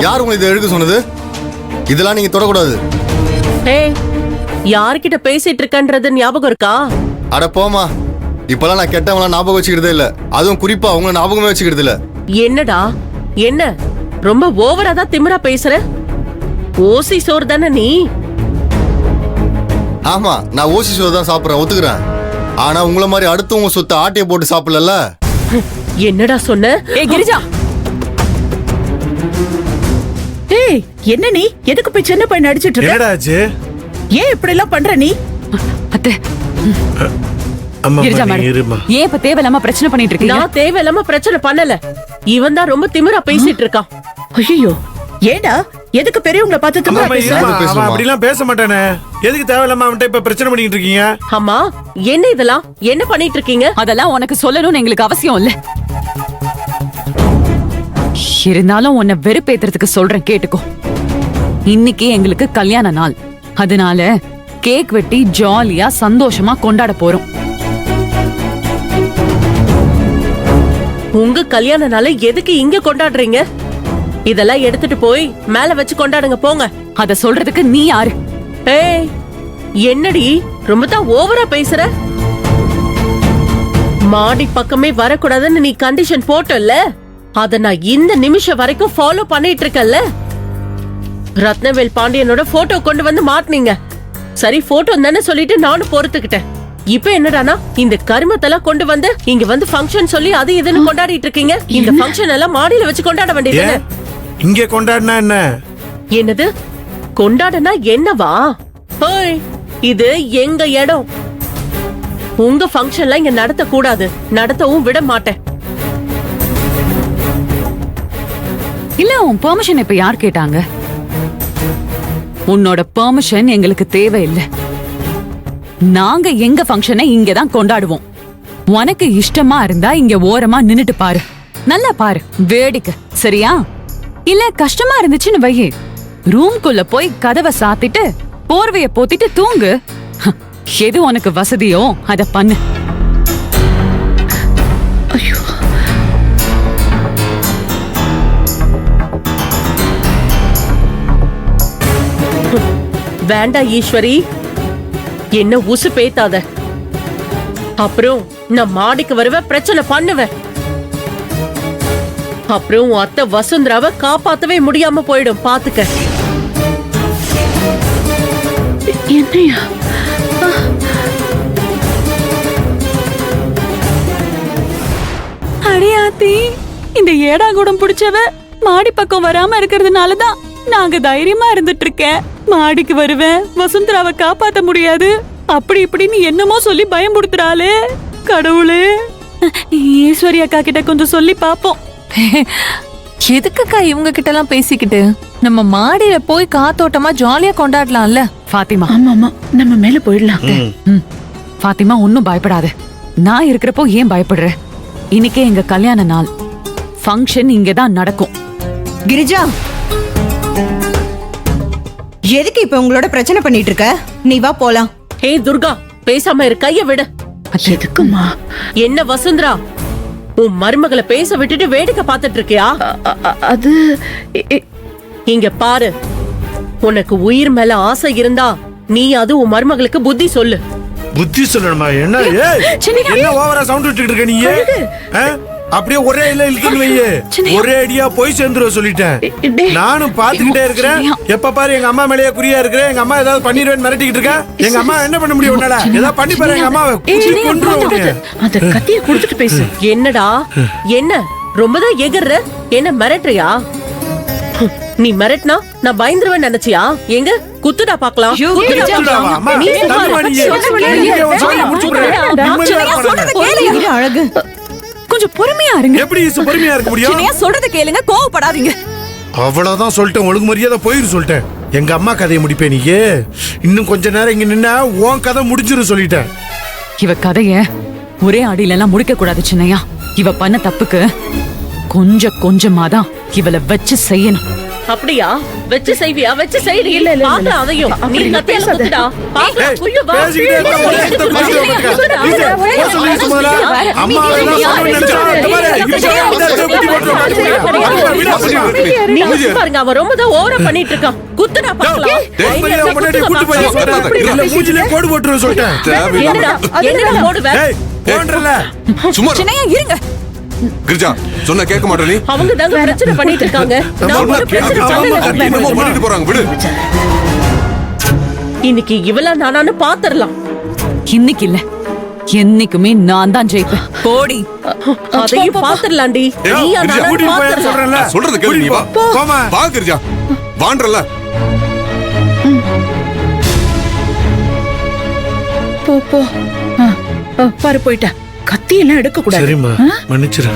யார் உங்களுக்கு இதை எடுக்க சொன்னது? இதெல்லாம் நீங்க தொடக்கூடாது. ஏய், யார்கிட்ட பேசிட்டு இருக்கன்றது ஞாபகம் இருக்கா? அட போமா, இப்பெல்லாம் நான் கெட்டவங்கள ஞாபகம் வச்சுக்கிறதே இல்ல. அதுவும் குறிப்பா அவங்க ஞாபகமே வச்சுக்கிறது இல்ல. என்னடா என்ன ரொம்ப ஓவரா தான் திமிரா பேசுற? ஓசி சோறு தானே நீ? ஆமா, நான் ஓசி சோறு தான் சாப்பிடுறேன், ஒத்துக்கிறேன். ஆனா உங்களை மாதிரி அடுத்தவங்க சொத்தை ஆட்டைய போட்டு சாப்பிடல. என்னடா சொன்ன? ஏய் கிரிஜா, ஏய் என்ன நீ எதுக்கு போய் சின்ன பையன் அடிச்சிட்டு இருக்க? என்னடா ஆச்சு? ஏன் இப்படி எல்லாம் பண்ற நீ? அத்தை அம்மா கிரிஜா நீ இருமா. மேடம், ஏன் இப்ப தேவையில்லாம பிரச்சனை பண்ணிட்டு இருக்கீங்க? நான் தேவையில்லாம பிரச்சனை பண்ணல. இவன் தான் ரொம்ப திமிரா பேசிட்டு இருக்கான். ஐயோ, ஏடா எதுக்கு பெரியவங்கள பார்த்து அம்மா திமிரா பேசுற? இருமா, பேசுமா? அவன் அப்படிலாம் பேச மாட்டானே. எதுக்கு தேவையில்லாம அவன்கிட்ட இப்ப பிரச்சனை பண்ணிட்டு இருக்கீங்க? அம்மா, என்ன இதெல்லாம் என்ன பண்ணிட்டு இருக்கீங்க? அதெல்லாம் உனக்கு சொல்லணும்னு எங்களுக்கு அவசியம் இல்ல. இருந்தாலும் உன்னை வெறுப்பேத்துறதுக்கு சொல்றேன், கேட்டுக்கோ. இன்னைக்கு எங்களுக்கு கல்யாண நாள். அதனால கேக் வெட்டி ஜாலியா சந்தோஷமா கொண்டாட போறோம். உங்க கல்யாண நாளை எதுக்கு இங்க கொண்டாடுறீங்க? இதெல்லாம் எடுத்துட்டு போய் மேல வச்சு கொண்டாடுங்க, போங்க. அத சொல்றதுக்கு நீ யாரு? ஏய், என்னடி ரொம்ப தான் ஓவரா பேசுற? மாடி பக்கமே வரக்கூடாதுன்னு நீ கண்டிஷன் போட்டல்ல, அத நான் இந்த நிமிஷம் வரைக்கும் ஃபாலோ பண்ணிட்டு இருக்கேன்ல. ரத்னவேல் பாண்டியனோட போட்டோ கொண்டு வந்து மாட்டினீங்க. சரி, போட்டோ தானே சொல்லிட்டு நானும் பொறுத்துக்கிட்டேன். இப்ப என்னடானா இந்த கருமத்தெல்லாம் கொண்டு வந்து இங்க வந்து ஃபங்க்ஷன் சொல்லி அது இதுன்னு கொண்டாடிட்டு இருக்கீங்க. இந்த ஃபங்க்ஷன் எல்லாம் மாடியில வச்சு கொண்டாட வேண்டியது. இங்க கொண்டாடினா என்ன? என்னது கொண்டாடனா என்னவா? ஹோய், இது எங்க இடம். உங்க ஃபங்க்ஷன்ல இங்க நடத்த கூடாது, நடத்தவும் விட மாட்டேன். இல்ல, உன் பெர்மிஷன் இப்ப யார் கேட்டாங்க? உன்னோட பெர்மிஷன் எங்களுக்கு தேவையில்லை. நாங்க எங்க ஃபங்க்ஷனை இங்கதான் கொண்டாடுவோம். உனக்கு இஷ்டமா இருந்தா இங்க ஓரமா நின்னுட்டு பாரு, நல்லா பாரு, வேடிக்கை. சரியா? இல்ல கஷ்டமா இருந்துச்சுன்னு வையே, ரூம்குள்ள போய் கதவை சாத்திட்டு போர்வைய போத்திட்டு தூங்கு. எது உனக்கு வசதியோ அத பண்ணு. ஐயோ, வேண்டாம் ஈஸ்வரி, என்ன உசு பேத்தாத. அப்புறம் நான் மாடிக்கு வருவேன், பிரச்சனை பண்ணுவேன். அப்புறம் உன் அத்தை வசுந்தராவை காப்பாத்தவே முடியாம போயிடும், பாத்துக்க. என்னையா? அடியாத்தி, இந்த ஏடாகுடம் பிடிச்சவ மாடி பக்கம் வராம இருக்கிறதுனாலதான் நாங்க தைரியமா இருந்துட்டு இருக்கேன். மாடிக்கு வருவேன், வசுந்தராவை காப்பாத்த முடியாது, அப்படி இப்படின்னு என்னமோ சொல்லி பயமுடுத்துறாளே. கடவுளே, ஈஸ்வரி அக்கா கிட்ட கொஞ்சம் சொல்லி பாப்போம். எதுக்குக்கா இவங்க கிட்ட எல்லாம் பேசிக்கிட்டு? நம்ம மாடியில போய் காத்தோட்டமா ஜாலியா கொண்டாடலாம்ல. பாத்திமா, ஆமா ஆமா, நம்ம மேல போயிடலாம். பாத்திமா ஒன்னும் பயப்படாத. நான் இருக்கிறப்போ ஏன் பயப்படுற? இன்னைக்கே எங்க கல்யாண நாள், ஃபங்க்ஷன் இங்கதான் நடக்கும். கிரிஜா, எதுக்கு இப்ப உங்களோட பிரச்சனை பண்ணிட்டு இருக்க? நீ வா போலாம். ஹே துர்கா, பேசாம இரு, கைய விடு. எதுக்குமா? என்ன வசுந்தரா, உன் மருமகளை பேச விட்டுட்டு வேடிக்கை பார்த்துட்டு இருக்கியா? அது இங்க பாரு, உனக்கு உயிர் மேல ஆசை இருந்தா நீ அது உன் மருமகளுக்கு புத்தி சொல்லு. புத்தி சொல்லணுமா? என்ன என்ன ஓவரா சவுண்ட் விட்டுட்டு இருக்க நீ? அப்படியே ஒரே இல்ல இழுத்துன்னு வையே, ஒரே அடியா போய் சேர்ந்துருவ சொல்லிட்டேன். நானும் பாத்துக்கிட்டே இருக்கிறேன். எப்ப பாரு எங்க அம்மா மேலேயே குறியா இருக்கிறேன். எங்க அம்மா ஏதாவது பண்ணிடுவேன்னு மிரட்டிக்கிட்டு இருக்கா. எங்க அம்மா என்ன பண்ண முடியும் உன்னால? ஏதாவது பண்ணி பாரு எங்க அம்மாவை கொன்றுவேன். அந்த கத்திய கொடுத்துட்டு பேசு. என்னடா என்ன ரொம்பதான் எகர்ற? என்ன மிரட்டுறியா? நீ மிரட்டினா நான் பயந்துருவேன் நினைச்சியா? எங்க குத்துடா பாக்கலாம். அழகு, கொஞ்சம் பொறுமையா இருங்க. எப்படி பொறுமையா இருக்க முடியும்? சொல்றத கேளுங்க, கோவப்படாதீங்க. அவ்வளவுதான் சொல்லிட்டேன், ஒழுங்கு மரியாதை போயிரு சொல்லிட்டேன். எங்க அம்மா கதையை முடிப்பேன் நீயே. இன்னும் கொஞ்ச நேரம் இங்க நின்னா உன் கதை முடிஞ்சிரு சொல்லிட்டேன். இவ கதைய ஒரே அடியில எல்லாம் முடிக்க கூடாது சின்னையா. இவ பண்ண தப்புக்கு கொஞ்சம் கொஞ்சமா தான் இவளை வச்சு செய்யணும். அப்படியா வச்சு செய்வியா வச்சு செய்டி இல்ல, இல்ல, இல்ல. பாக்கலாம் அதையும் நீ அப்படி இல்ல, கத்தியால பேசாத. குத்துடா பாக்கலாம் ஏய், ஐயோ, வா. பேசிக்கிட்டே இருந்தா ஒரே இடத்துல குத்திடுவேன் பாத்துக்க. லீசா, போக சொல்லு லீசா முதல்ல. அம்மா எல்லாம் சொல்லணும்னு நினைச்சா, இந்த மாதிரி இப்பவே அந்த இடத்துல குத்தி போட்டுருவேன் பாத்துக்க. நீ வந்து பாருங்க அவன் ரொம்ப தான் ஓவரா பண்ணிட்டு இருக்கான் குத்துடா பாக்கலாம் டேய், முன்னாடி கூட்டு போய் சொல்றேன். இல்ல மூஞ்சிலே கோடு போட்டுருவேன் சொல்லிட்டேன். என்னடா போடுவேன் ஏய், போன்றல. சும்மா இரு. சின்னையா இருங்க. கிரிஜா சொன்ன கேட்க மாட்டே நீ அவங்க தாங்க பிரச்சனை பண்ணிட்டு இருக்காங்க நான் சொன்னா ஒரு பிரச்சனை கேட்க பண்ணல மாட்டே. என்னமோ பண்ணிட்டு போறாங்க விடு இன்னைக்கு இவளா நானான்னு பாத்துரலாம் இன்னைக்கு இல்ல என்னைக்குமே நான் தான் ஜெயிப்பேன். போடி. அதையும் பாத்துரலாண்டி ஏய், நீயா கிரிஜா, நானான்னு கூட்டிட்டு போய் பாத்துரலாம் சொல்றேன்ல. சொல்றது கேளு நீ வா போமா. வா கிரிஜா வான்றல போ போ பாரு போயிட்டா கத்தி எல்லாம் எடுக்க கூடாது சரிம்மா மன்னிச்சிரு